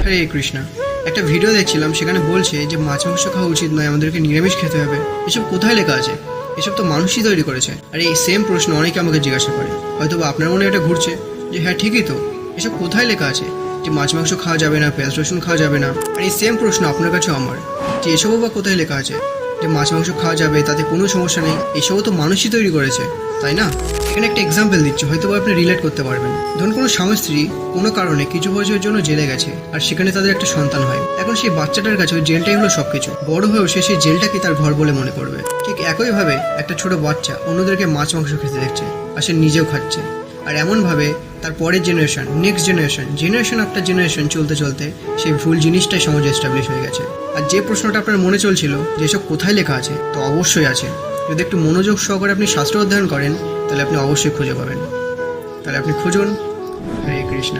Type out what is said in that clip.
হরে কৃষ্ণা। একটা ভিডিও দেখছিলাম, সেখানে বলছে যে মাছ মাংস খাওয়া উচিত নয়, আমাদেরকে নিরামিষ খেতে হবে। এসব কোথায় লেখা আছে? এসব তো মানুষই তৈরি করেছে। আর এই সেম প্রশ্ন অনেকে আমাকে জিজ্ঞাসা করে। হয়তো বা আপনার মনে এটা ঘুরছে যে হ্যাঁ ঠিকই তো, এসব কোথায় লেখা আছে যে মাছ মাংস খাওয়া যাবে না, পেঁয়াজ রসুন খাওয়া যাবে না। আর এই সেম প্রশ্ন আপনার কাছেও আমার, যে এসবও বা কোথায় লেখা আছে যে মাছ মাংস খাওয়া যাবে, তাতে কোনো সমস্যা নেই। এসবও তো মানুষই তৈরি করেছে, তাই না? এখানে একটা এক্সাম্পল দিচ্ছি, হয়তো আপনি রিলেট করতে পারবেন। ধরুন কোনো স্বামী স্ত্রী কোনো কারণে কিছু বছরের জন্য জেলে গেছে, আর সেখানে তাদের একটা সন্তান হয়। এখন সেই বাচ্চাটার কাছে ওই জেলটাই হলো সবকিছু। বড় হয়েও সে সেই জেলটাকে তার ঘর বলে মনে করবে। ঠিক একইভাবে একটা ছোট বাচ্চা অন্যদেরকে মাছ মাংস খেতে দেখছে, আর সে নিজেও খাচ্ছে। আর এমনভাবে তার পরের generation, next generation after generation চলতে চলতে সেই ভুল জিনিসটাই সমাজে এস্টাবলিশ হয়ে গেছে। আর যে প্রশ্নটা আপনার মনে চলছিল যে এসব কোথায় লেখা আছে, তো অবশ্যই আছে। যদি একটু মনোযোগ সহকারে আপনি শাস্ত্র অধ্যয়ন করেন, তাহলে আপনি অবশ্যই খুঁজে পাবেন। তাহলে আপনি খুঁজুন। হরে কৃষ্ণ।